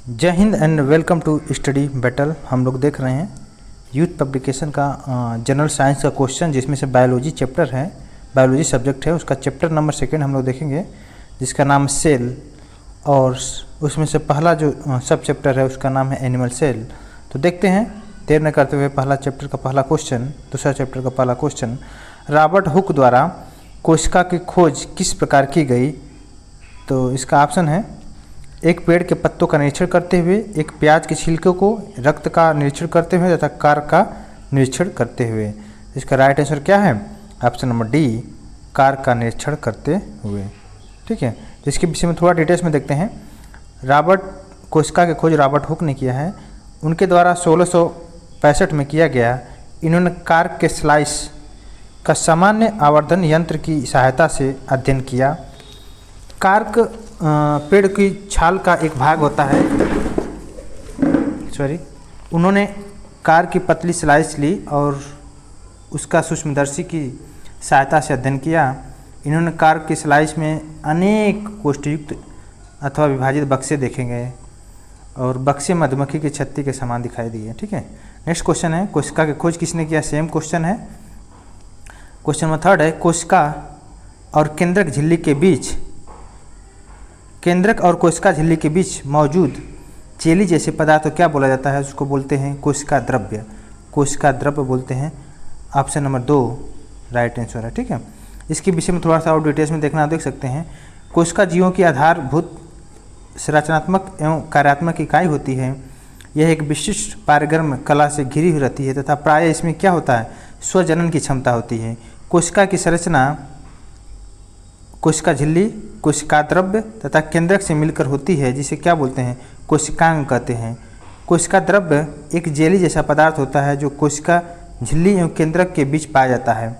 जय Hind and welcome to study battle. हम लोग देख रहे हैं यूथ पब्लिकेशन का जनरल साइंस का क्वेश्चन, जिसमें से बायोलॉजी चैप्टर है, बायोलॉजी सब्जेक्ट है, उसका चैप्टर नंबर 2 हम लोग देखेंगे, जिसका नाम सेल, और उसमें से पहला जो सब चैप्टर है उसका नाम है एनिमल सेल। तो देखते हैं देर न करते हुए पहला चैप्टर का पहला क्वेश्चन, दूसरा चैप्टर का पहला क्वेश्चन। रॉबर्ट हुक द्वारा कोशिका की खोज किस प्रकार की गई? तो इसका ऑप्शन है एक पेड़ के पत्तों का निरीक्षण करते हुए, एक प्याज के छिलके को, रक्त का निरीक्षण करते हुए तथा कार का निरीक्षण करते हुए। इसका राइट आंसर क्या है? ऑप्शन नंबर डी, कार का निरीक्षण करते हुए। ठीक है, इसके विषय में थोड़ा डिटेल्स में देखते हैं। रॉबर्ट कोशिका की खोज रॉबर्ट हुक ने किया है, उनके द्वारा 1665 में किया गया। इन्होंने कार के स्लाइस का सामान्य आवर्धन यंत्र की सहायता से अध्ययन किया। कार्क पेड़ की छाल का एक भाग होता है, उन्होंने कार की पतली स्लाइस ली और उसका सूक्ष्मदर्शी की सहायता से अध्ययन किया। इन्होंने कार की स्लाइस में अनेक कोष्ठयुक्त अथवा विभाजित बक्से देखे गए और बक्से मधुमक्खी की छत्ती के समान दिखाई दिए। ठीक है, नेक्स्ट क्वेश्चन है कोशिका की खोज किसने किया? सेम क्वेश्चन है। क्वेश्चन नंबर 3 है कोशिका और केंद्रक झिल्ली के बीच, केंद्रक और कोशिका झिल्ली के बीच मौजूद जेली जैसे पदार्थ को क्या बोला जाता है? उसको बोलते हैं कोशिका द्रव्य। कोशिका द्रव्य बोलते हैं। ऑप्शन नंबर 2 राइट आंसर है। ठीक है, इसके विषय में थोड़ा सा और डिटेल्स में देखना देख सकते हैं। कोशिका जीवों की आधारभूत संरचनात्मक एवं कार्यात्मक इकाई होती है। यह एक विशिष्ट पारगम्य कला से घिरी हुई रहती है तथा प्रायः इसमें क्या होता है? स्वजनन की क्षमता होती है। कोशिका की संरचना कोशिका झिल्ली, कोशिका द्रव्य तथा केंद्रक से मिलकर होती है, जिसे क्या बोलते हैं? कोशिकांग कहते हैं। कोशिका द्रव्य एक जेली जैसा पदार्थ होता है जो कोशिका झिल्ली एवं केंद्रक के बीच पाया जाता है।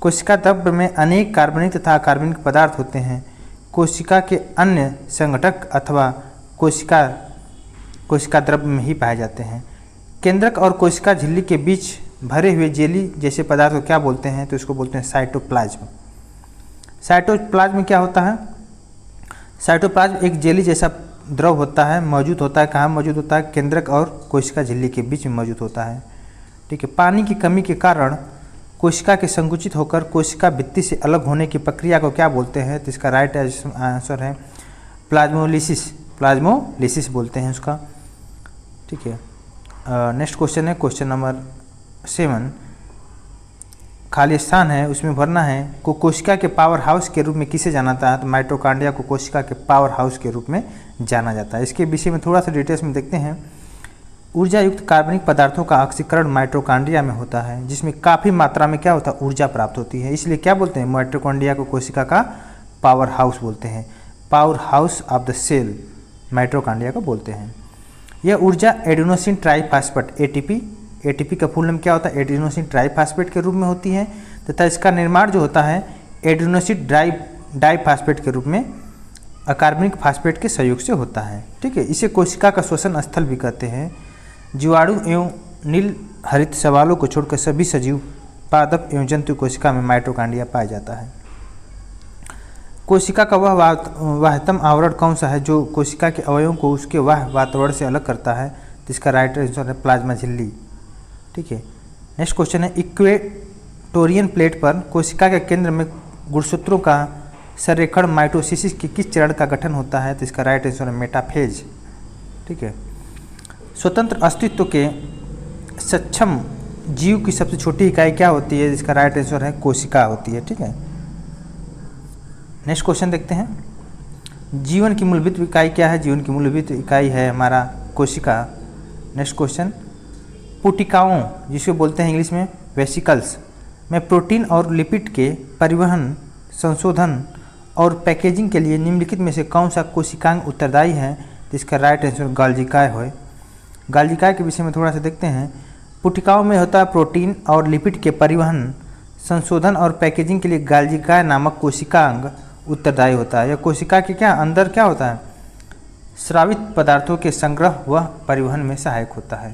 कोशिका द्रव्य में अनेक कार्बनिक तथा अकार्बनिक पदार्थ होते हैं। कोशिका के अन्य संघटक अथवा कोशिका द्रव्य में ही पाए जाते हैं। केंद्रक और कोशिका झिल्ली के बीच भरे हुए जेली जैसे पदार्थ को क्या बोलते हैं? तो इसको बोलते हैं साइटोप्लाज्म। साइटोप्लाज्म में क्या होता है? साइटोप्लाज्म एक जेली जैसा द्रव होता है, मौजूद होता है। कहाँ मौजूद होता है? केंद्रक और कोशिका झिल्ली के बीच में मौजूद होता है। ठीक है, पानी की कमी के कारण कोशिका के संकुचित होकर कोशिका भित्ति से अलग होने की प्रक्रिया को क्या बोलते हैं? तो इसका राइट आंसर है प्लाज्मोलिसिस। प्लाज्मोलिसिस बोलते हैं उसका। ठीक है, नेक्स्ट क्वेश्चन है क्वेश्चन नंबर 7। खाली स्थान है उसमें भरना है। को कोशिका के पावर हाउस के रूप में किसे जाना जाता है? तो माइटोकॉन्ड्रिया को कोशिका के पावर हाउस के रूप में जाना जाता है। इसके विषय में थोड़ा सा डिटेल्स में देखते हैं। ऊर्जा युक्त कार्बनिक पदार्थों का ऑक्सीकरण माइटोकॉन्ड्रिया में होता है, जिसमें काफ़ी मात्रा में क्या होता है? ऊर्जा प्राप्त होती है। इसलिए क्या बोलते हैं? माइटोकॉन्ड्रिया को कोशिका का पावर हाउस बोलते हैं। Power house of the cell mitochondria को बोलते हैं। यह ऊर्जा एडिनोसिन ट्राइफॉस्फेट एटीपी का फुल नेम क्या होता है? एडिनोसिन ट्राइफॉस्फेट के रूप में होती है तथा इसका निर्माण जो होता है एडिनोसिन डाइफॉस्फेट के रूप में अकार्बनिक फास्फेट के सहयोग से होता है। ठीक है, इसे कोशिका का श्वसन स्थल भी कहते हैं। जीवाणु एवं नील हरित शैवालों को छोड़कर सभी सजीव, पादप एवं जंतु कोशिका में माइटोकॉन्ड्रिया पाया जाता है। कोशिका का वह वाह्यतम आवरण कौन सा है जो कोशिका के अवयवों को उसके वाह्य वातावरण से अलग करता है? तो इसका राइट आंसर है प्लाज्मा झिल्ली। ठीक है, नेक्स्ट क्वेश्चन है इक्वेटोरियन प्लेट पर कोशिका के केंद्र में गुणसूत्रों का संरेखण माइटोसिस के किस चरण का गठन होता है? तो इसका राइट आंसर है मेटाफेज। ठीक है, स्वतंत्र अस्तित्व के सक्षम जीव की सबसे छोटी इकाई क्या होती है? इसका राइट आंसर है कोशिका होती है। ठीक है, नेक्स्ट क्वेश्चन देखते हैं। जीवन की मूलभूत इकाई क्या है? जीवन की मूलभूत इकाई है हमारा कोशिका। नेक्स्ट क्वेश्चन, पुटिकाओं जिसे बोलते हैं इंग्लिश में वेसिकल्स में प्रोटीन और लिपिड के परिवहन, संशोधन और पैकेजिंग के लिए निम्नलिखित में से कौन सा कोशिकांग उत्तरदायी है? तो इसका राइट आंसर गाल्जिकाय है। गाल्जिकाय के विषय में थोड़ा सा देखते हैं। पुटिकाओं में होता है प्रोटीन और लिपिड के परिवहन, संशोधन और पैकेजिंग के लिए गाल्जिकाय नामक कोशिकांग उत्तरदायी होता है। यह कोशिका के क्या अंदर क्या होता है? स्रावित पदार्थों के संग्रह व परिवहन में सहायक होता है।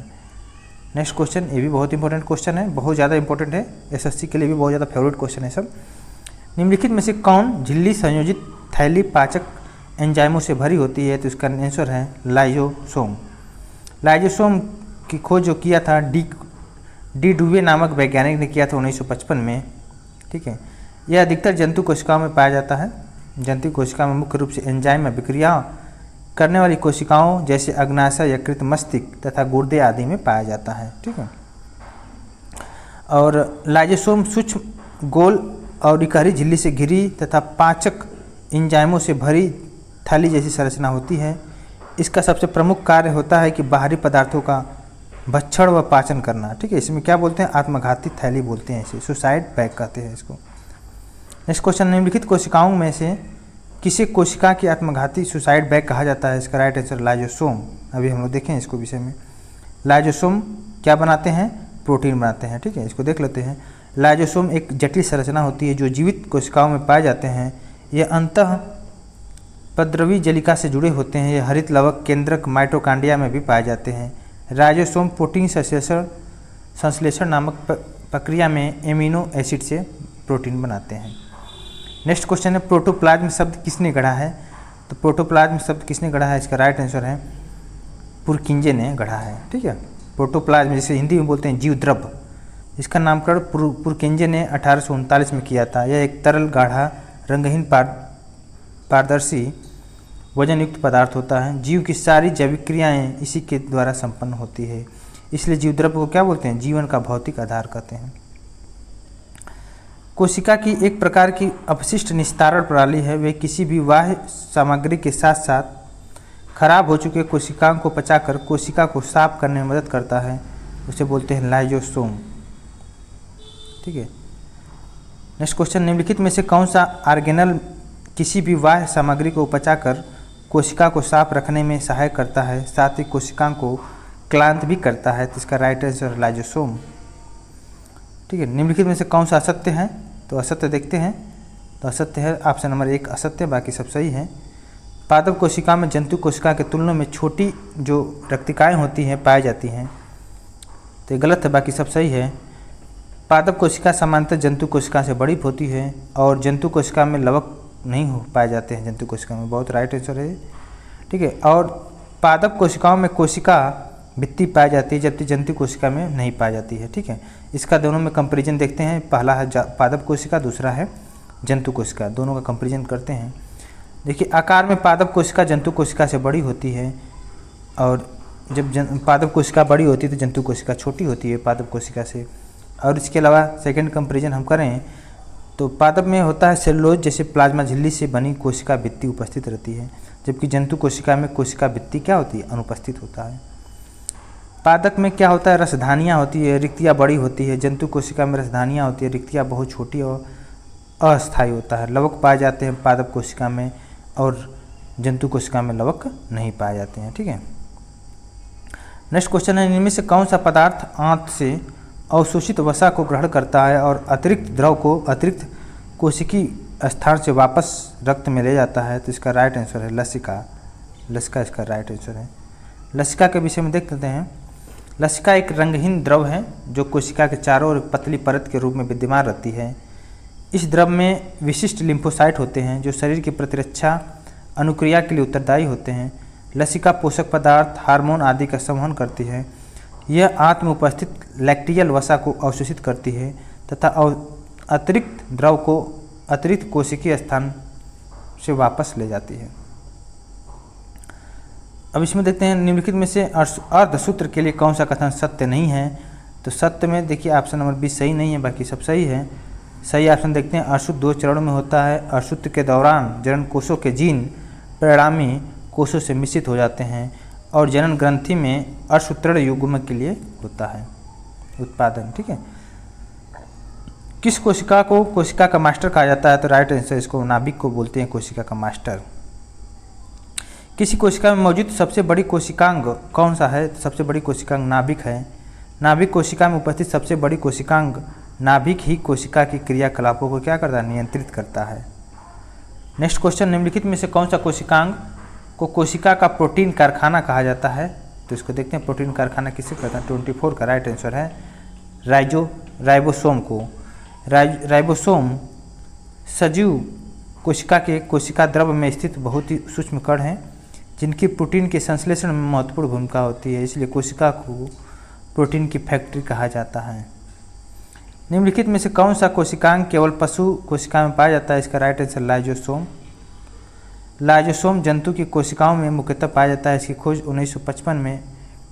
नेक्स्ट क्वेश्चन, ये भी बहुत इंपॉर्टेंट क्वेश्चन है, बहुत ज़्यादा इंपॉर्टेंट है, एसएससी के लिए भी बहुत ज़्यादा फेवरेट क्वेश्चन है सब। निम्नलिखित में से कौन झिल्ली संयोजित थैली पाचक एंजाइमों से भरी होती है, तो इसका आंसर है लाइजोसोम। लाइजोसोम की खोज जो किया था डी डुवे नामक वैज्ञानिक ने किया था 1955 में। ठीक है, यह अधिकतर जंतु कोशिकाओं में पाया जाता है। जंतु कोशिका में मुख्य रूप से एंजाइम में विक्रिया करने वाली कोशिकाओं जैसे अग्नाशय, यकृत, मस्तिष्क तथा गुर्दे आदि में पाया जाता है। ठीक है, और लाइजोसोम सूक्ष्म, गोल और इकहरी झिल्ली से घिरी तथा पाचक एंजाइमों से भरी थैली जैसी संरचना होती है। इसका सबसे प्रमुख कार्य होता है कि बाहरी पदार्थों का भक्षण व पाचन करना। ठीक है, इसमें क्या बोलते हैं, आत्मघाती थैली बोलते हैं इसे, सुसाइड बैग कहते हैं इसको। नेक्स्ट क्वेश्चन, निम्नलिखित कोशिकाओं में से किसी कोशिका की आत्मघाती सुसाइड बैग कहा जाता है? इसका राइट आंसर लाइजोसोम। अभी हम लोग देखें इसको विषय में। लाइजोसोम क्या बनाते हैं? प्रोटीन बनाते हैं। ठीक है, इसको देख लेते हैं। लाइजोसोम एक जटिल संरचना होती है जो जीवित कोशिकाओं में पाए जाते हैं। ये अंतःपद्रवी जलिका से जुड़े होते हैं। ये हरित लवक केंद्रक माइटोकांड्रिया में भी पाए जाते हैं। राइजोसोम प्रोटीन संश्लेषण नामक प्रक्रिया में एमिनो एसिड से प्रोटीन बनाते हैं। नेक्स्ट क्वेश्चन है, प्रोटोप्लाज्म शब्द किसने गढ़ा है? तो प्रोटोप्लाज्म शब्द किसने गढ़ा है? इसका राइट आंसर है पुरकिंजे ने गढ़ा है। ठीक है, प्रोटोप्लाज्म जिसे हिंदी में बोलते हैं जीव द्रव्य, इसका नामकरण पुरकिंजे ने 1839 में किया था। यह एक तरल, गाढ़ा, रंगहीन, पारदर्शी, वजन युक्त पदार्थ होता है। जीव की सारी जैविक क्रियाएं इसी के द्वारा संपन्न होती है, इसलिए जीव द्रव्य को क्या बोलते हैं? जीवन का भौतिक आधार कहते हैं। कोशिका की एक प्रकार की अपशिष्ट निस्तारण प्रणाली है। वे किसी भी बाह्य सामग्री के साथ साथ खराब हो चुके कोशिकाओं को पचाकर कोशिका को साफ करने में मदद करता है, उसे बोलते हैं लाइजोसोम। ठीक है, नेक्स्ट क्वेश्चन, निम्नलिखित में से कौन सा ऑर्गेनल किसी भी बाह्य सामग्री को पचाकर कोशिका को साफ रखने में सहायक करता है, साथ ही कोशिका को क्लांत भी करता है? तो इसका राइट आंसर लाइजोसोम। ठीक है, निम्नलिखित में से कौन सा असत्य है? तो असत्य देखते हैं। तो असत्य है ऑप्शन नंबर 1 असत्य, बाकी सब सही है। पादप कोशिका में जंतु कोशिका के तुलना में छोटी जो रक्तिकाएँ होती हैं पाई जाती हैं, तो ये गलत है, बाकी सब सही है। पादप कोशिका सामान्यतः जंतु कोशिका से बड़ी होती है और जंतु कोशिका में लवक नहीं हो पाए जाते हैं। जंतु कोशिका में बहुत राइट आंसर है। ठीक है, और पादप कोशिकाओं में कोशिका भित्ति पाई जाती है जबकि जंतु कोशिका में नहीं पाई जाती है। ठीक है, इसका दोनों में कंपैरिजन देखते हैं। पहला है पादप कोशिका, दूसरा है जंतु कोशिका, दोनों का कंपैरिजन करते हैं। देखिए, आकार में पादप कोशिका जंतु कोशिका से बड़ी होती है, और जब पादप कोशिका बड़ी होती है तो जंतु कोशिका छोटी होती है पादप कोशिका से। और इसके अलावा सेकेंड कंपैरिजन हम करें तो पादप में होता है सेलुलोज जैसे प्लाज्मा झिल्ली से बनी कोशिका भित्ति उपस्थित रहती है, जबकि जंतु कोशिका में कोशिका भित्ति क्या होती है? अनुपस्थित होता है। पादप में क्या होता है? रसधानियाँ होती है, रिक्तियाँ बड़ी होती है। जंतु कोशिका में रसधानियाँ होती है, रिक्तियाँ बहुत छोटी और अस्थायी होता है। लवक पाए जाते हैं पादप कोशिका में और जंतु कोशिका में लवक नहीं पाए जाते हैं। ठीक है, नेक्स्ट क्वेश्चन है, इनमें से कौन सा पदार्थ आंत से अवशोषित वसा को ग्रहण करता है और अतिरिक्त द्रव को अतिरिक्त कोशिकी स्थान से वापस रक्त में ले जाता है? तो इसका राइट आंसर है लसिका। लसिका इसका राइट आंसर है। लसिका के विषय में देख लेते हैं। लसिका एक रंगहीन द्रव है जो कोशिका के चारों ओर पतली परत के रूप में विद्यमान रहती है। इस द्रव में विशिष्ट लिम्फोसाइट होते हैं जो शरीर की प्रतिरक्षा अनुक्रिया के लिए उत्तरदायी होते हैं। लसिका पोषक पदार्थ, हार्मोन आदि का संवहन करती है। यह आंत में उपस्थित लैक्टियल वसा को अवशोषित करती है तथा अतिरिक्त द्रव को अतिरिक्त कोशिकीय स्थान से वापस ले जाती है। अब इसमें देखते हैं निम्नलिखित में से अर्धसूत्र के लिए कौन सा कथन सत्य नहीं है? तो सत्य में देखिए ऑप्शन नंबर 20 सही नहीं है, बाकी सब सही है। सही ऑप्शन देखते हैं, अर्धसूत्र 2 चरणों में होता है। अर्धसूत्र के दौरान जनन कोषों के जीन परिणामी कोषों से मिश्रित हो जाते हैं और जनन ग्रंथि में अर्धसूत्रण युग्मक के लिए होता है उत्पादन। ठीक है, किस कोशिका को कोशिका का मास्टर कहा जाता है? तो राइट आंसर इसको नाभिक को बोलते हैं कोशिका का मास्टर। किसी कोशिका में मौजूद सबसे बड़ी कोशिकांग कौन सा है? तो सबसे बड़ी कोशिकांग नाभिक है। नाभिक कोशिका में उपस्थित सबसे बड़ी कोशिकांग नाभिक ही कोशिका की क्रियाकलापों को क्या करता है? नियंत्रित करता है। नेक्स्ट क्वेश्चन, निम्नलिखित में से कौन सा कोशिकांग को कोशिका का प्रोटीन कारखाना कहा जाता है? तो इसको देखते हैं, प्रोटीन कारखाना किसे कहता है? 24 का राइट आंसर है राइबोसोम को। राइबोसोम सजीव कोशिका के कोशिका द्रव में स्थित बहुत ही सूक्ष्म कण हैं जिनकी प्रोटीन के संश्लेषण में महत्वपूर्ण भूमिका होती है, इसलिए कोशिका को प्रोटीन की फैक्ट्री कहा जाता है। निम्नलिखित में से कौन सा कोशिकांग केवल पशु कोशिका में पाया जाता है? इसका राइट आंसर लाइजोसोम। लाइजोसोम जंतु की कोशिकाओं में मुख्यतः पाया जाता है। इसकी खोज 1955 में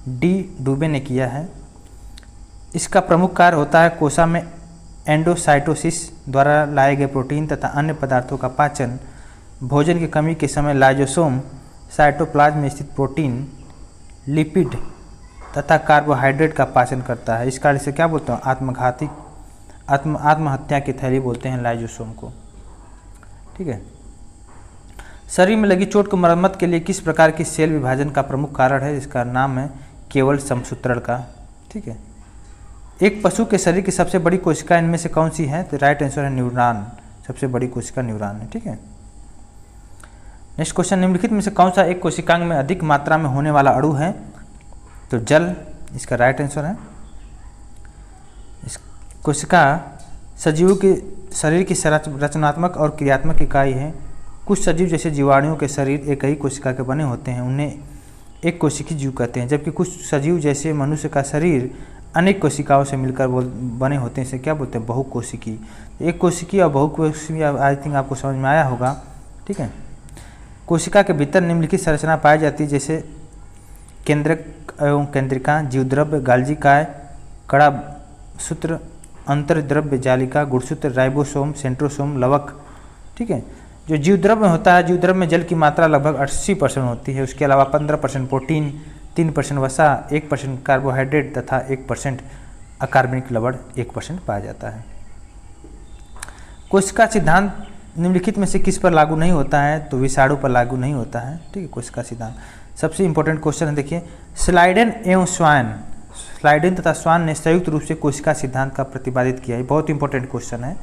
डी डुबे ने किया है। इसका प्रमुख कार्य होता है कोशिका में एंडोसाइटोसिस द्वारा लाए गए प्रोटीन तथा अन्य पदार्थों का पाचन। भोजन की कमी के समय लाइजोसोम साइटोप्लाज्म में स्थित प्रोटीन, लिपिड तथा कार्बोहाइड्रेट का पाचन करता है। इस कार्य से क्या बोलते हैं? आत्महत्या की थैली बोलते हैं लाइजोसोम को। ठीक है। शरीर में लगी चोट को मरम्मत के लिए किस प्रकार की सेल विभाजन का प्रमुख कारण है? इसका नाम है केवल समसूत्रण का। ठीक है। एक पशु के शरीर की सबसे बड़ी कोशिका इनमें से कौन सी है? तो राइट आंसर है न्यूरॉन। सबसे बड़ी कोशिका न्यूरॉन है। ठीक है। नेक्स्ट क्वेश्चन, निम्नलिखित में से कौन सा एक कोशिकांग में अधिक मात्रा में होने वाला अणु है? तो जल इसका राइट आंसर है। इस कोशिका सजीवों के शरीर की रचनात्मक और क्रियात्मक इकाई है। कुछ सजीव जैसे जीवाणुओं के शरीर एक ही कोशिका के बने होते हैं, उन्हें एक कोशिकी जीव कहते हैं, जबकि कुछ सजीव जैसे मनुष्य का शरीर अनेक कोशिकाओं से मिलकर बने होते हैं। इसे क्या बोलते हैं? बहुकोशिकी। एक कोशिकी और बहुकोशिकी आई थिंक आपको समझ में आया होगा। ठीक है। कोशिका के भीतर निम्नलिखित संरचना पाई जाती है, जैसे केंद्रक एवं केंद्रिका, जीवद्रव्य, गाल्जी काय, कड़ा सूत्र, अंतर्द्रव्य जालिका, गुणसूत्र, राइबोसोम, सेंट्रोसोम, लवक। ठीक है। जो जीवद्रव्य में होता है, जीवद्रव्य में जल की मात्रा लगभग 80% होती है। उसके अलावा 15% प्रोटीन, 3% वसा, 1% कार्बोहाइड्रेट तथा 1% अकार्बनिक लवण 1% पाया जाता है। कोशिका सिद्धांत निम्नलिखित में से किस पर लागू नहीं होता है? तो विषाणु पर लागू नहीं होता है। ठीक है। कोशिका सिद्धांत सबसे इंपॉर्टेंट क्वेश्चन है। देखिए, स्लाइडेन एवं स्वान, स्लाइडेन तथा स्वान ने संयुक्त रूप से कोशिका सिद्धांत का प्रतिपादित किया है। बहुत इंपॉर्टेंट क्वेश्चन है।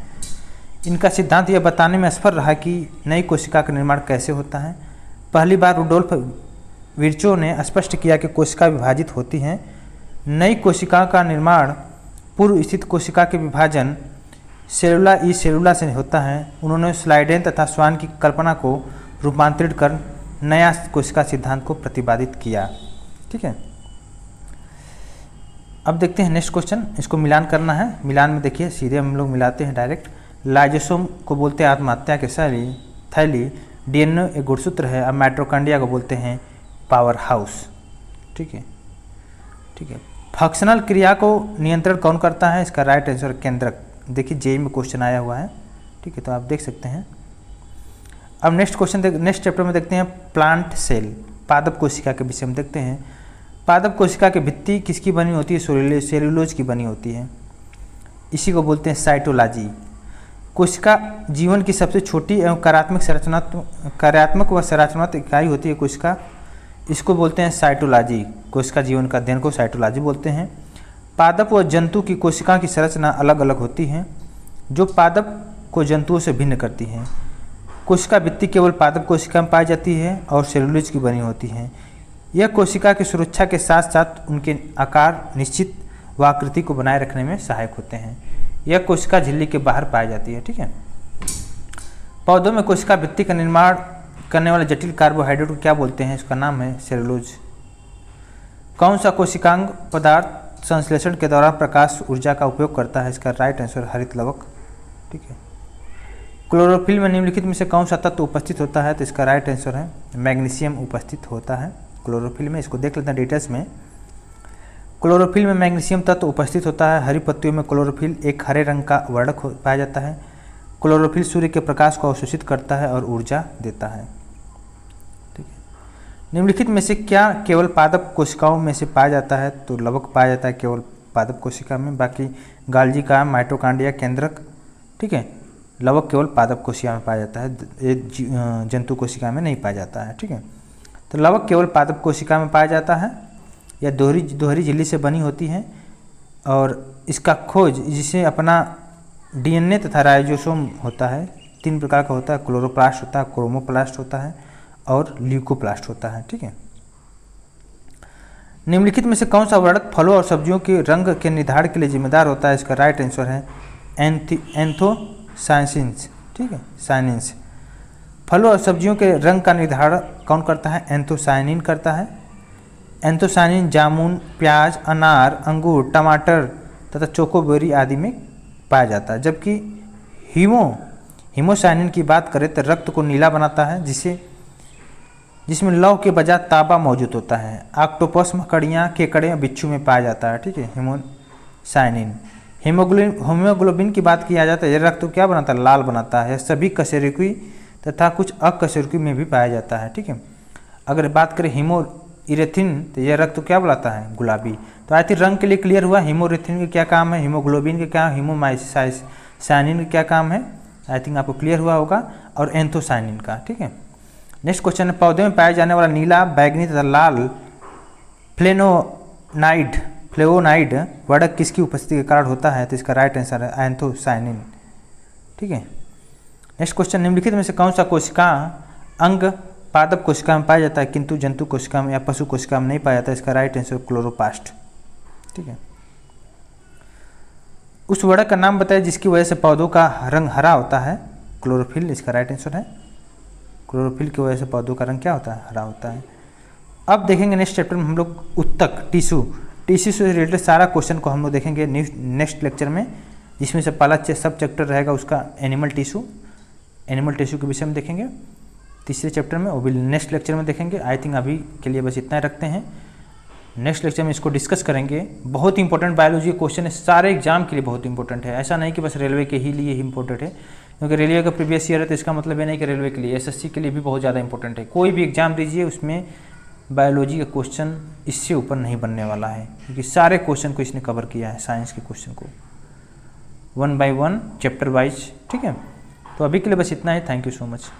इनका सिद्धांत यह बताने में असफल रहा कि नई कोशिका का निर्माण कैसे होता है। पहली बार रुडोल्फ विर्चो ने स्पष्ट किया कि कोशिका विभाजित होती हैं। नई कोशिका का निर्माण पूर्व स्थित कोशिका के विभाजन सेलुला ई सेलुला से होता है। उन्होंने स्लाइडेन तथा स्वान की कल्पना को रूपांतरित कर नया कोशिका सिद्धांत को प्रतिपादित किया। ठीक है। अब देखते हैं नेक्स्ट क्वेश्चन। इसको मिलान करना है। मिलान में देखिए सीधे हम लोग मिलाते हैं डायरेक्ट। लाइजोसोम को बोलते हैं आत्महत्या के थैली, डीएनए एक गुणसूत्र है। अब माइटोकॉन्ड्रिया को बोलते हैं पावर हाउस। ठीक है। ठीक है। फंक्शनल क्रिया को नियंत्रण कौन करता है? इसका राइट आंसर केंद्रक। देखिए जेई में क्वेश्चन आया हुआ है। ठीक है। तो आप देख सकते हैं। अब नेक्स्ट क्वेश्चन नेक्स्ट चैप्टर में देखते हैं प्लांट सेल, पादप कोशिका के विषय में देखते हैं। पादप कोशिका की भित्ति किसकी बनी होती है? सेलुलोज की बनी होती है। इसी को बोलते हैं साइटोलॉजी। कोशिका जीवन की सबसे छोटी एवं कार्यात्मक व संरचनात्मक इकाई होती है कोशिका। इसको बोलते हैं साइटोलॉजी। कोशिका जीवन का अध्ययन को साइटोलॉजी बोलते हैं। पादप व जंतु की कोशिका की संरचना अलग अलग होती है, जो पादप को जंतुओं से भिन्न करती है। कोशिका भित्ति केवल पादप कोशिका में पाई जाती है और सेलुलोज की बनी होती है। यह कोशिका की सुरक्षा के साथ साथ उनके आकार, निश्चित व आकृति को बनाए रखने में सहायक होते हैं। यह कोशिका झिल्ली के बाहर पाई जाती है। ठीक है। पौधों में कोशिका भित्ति का निर्माण करने वाले जटिल कार्बोहाइड्रेट को क्या बोलते हैं? इसका नाम है सेलुलोज। कौन सा कोशिकांग पदार्थ संश्लेषण के दौरान प्रकाश ऊर्जा का उपयोग करता है? इसका राइट आंसर हरित लवक। ठीक है। क्लोरोफिल में निम्नलिखित में से कौन सा तत्व उपस्थित होता है? तो इसका राइट आंसर है मैग्नीशियम उपस्थित होता है क्लोरोफिल में। इसको देख लेते हैं डिटेल्स में। क्लोरोफिल में मैग्नीशियम तत्व उपस्थित होता है। हरी पत्तियों में क्लोरोफिल एक हरे रंग का वर्णक पाया जाता है। क्लोरोफिल सूर्य के प्रकाश को अवशोषित करता है और ऊर्जा देता है। ठीक है। निम्नलिखित में से क्या केवल पादप कोशिकाओं में से पाया जाता है? तो लवक पाया जाता है केवल पादप कोशिका में, बाकी गाल्जी का, माइटोकॉन्ड्रिया, केंद्रक। ठीक है। लवक केवल पादप कोशिका में पाया जाता है, जंतु कोशिका में नहीं पाया जाता है। ठीक है। तो लवक केवल पादप कोशिका में पाया जाता है। यह दोहरी झिल्ली से बनी होती है और इसका खोज जिसे अपना डीएनए तथा राइबोसोम होता है। 3 प्रकार का होता है। क्लोरोप्लास्ट होता है, क्रोमोप्लास्ट होता है और ल्यूकोप्लास्ट होता है। ठीक है। निम्नलिखित में से कौन सा वर्णक फलों और सब्जियों के रंग के निर्धारण के लिए जिम्मेदार होता है? इसका राइट आंसर है एंथोसायनिन्स। ठीक है। साइनिन्स। फलों और सब्जियों के रंग का निर्धारण कौन करता है? एंथोसायनिन करता है। एंथोसायनिन जामुन, प्याज, अनार, अंगूर, टमाटर तथा चोकोबेरी आदि में पाया जाता है। जबकि हीमोसायनिन की बात करें तो रक्त को नीला बनाता है, जिसमें लौह के बजाय तांबा मौजूद होता है। ऑक्टोपस, मकड़ियाँ, केकड़े और बिच्छू में पाया जाता है। ठीक है, हीमोसायनिन। हीमोग्लोबिन की बात किया जाता है, यह रक्त को क्या बनाता है? लाल बनाता है। सभी कशेरुकी तथा कुछ अकशेरुकी में भी पाया जाता है। ठीक है, अगर बात करें हीमोइरेथिन तो यह रक्त को क्या बुलाता है? गुलाबी। तो आई थिंक रंग के लिए क्लियर हुआ हीमोइरेथिन का क्या काम है, हीमोग्लोबिन का क्या, हीमोसायनिन का क्या काम है। आई थिंक आपको क्लियर हुआ होगा। और एंथोसायनिन का। ठीक है, नेक्स्ट क्वेश्चन है, पौधे में पाए जाने वाला नीला, बैगनी तथा लाल फ्लेवोनाइड वर्णक किसकी उपस्थिति के कारण होता है? तो इसका राइट आंसर है एंथोसायनिन। ठीक है, नेक्स्ट क्वेश्चन, निम्नलिखित में से कौन सा कोशिका अंग पादप कोशिका में पाया जाता है किंतु जंतु कोशिका में या पशु कोशिका में नहीं पाया जाता है? इसका राइट आंसर क्लोरोप्लास्ट। ठीक है, उस वर्णक का नाम बताइए जिसकी वजह से पौधों का रंग हरा होता है? क्लोरोफिल। इसका राइट आंसर है क्लोरोफिल की वजह से पौधों का रंग क्या होता है? हरा होता है। अब देखेंगे नेक्स्ट चैप्टर में हम लोग उत्तक टिश्यू से रिलेटेड सारा क्वेश्चन को हम लोग देखेंगे नेक्स्ट लेक्चर में, जिसमें से पहला सब चैप्टर रहेगा उसका एनिमल टिश्यू के विषय में देखेंगे तीसरे चैप्टर में, वो भी नेक्स्ट लेक्चर में देखेंगे। आई थिंक अभी के लिए बस इतना ही रखते हैं, नेक्स्ट लेक्चर में इसको डिस्कस करेंगे। बहुत इंपॉर्टेंट बायोलॉजी के क्वेश्चन है, सारे एग्जाम के लिए बहुत इंपॉर्टेंट है। ऐसा नहीं कि बस रेलवे के ही लिए ही इंपॉर्टेंट है, क्योंकि रेलवे का प्रीवियस ईयर है तो इसका मतलब ये नहीं कि रेलवे के लिए, एसएससी के लिए भी बहुत ज़्यादा इंपॉर्टेंट है। कोई भी एग्जाम दीजिए उसमें बायोलॉजी का क्वेश्चन इससे ऊपर नहीं बनने वाला है, क्योंकि सारे क्वेश्चन को इसने कवर किया है, साइंस के क्वेश्चन को 1 by 1 चैप्टर वाइज। ठीक है, तो अभी के लिए बस इतना ही। Thank you so much.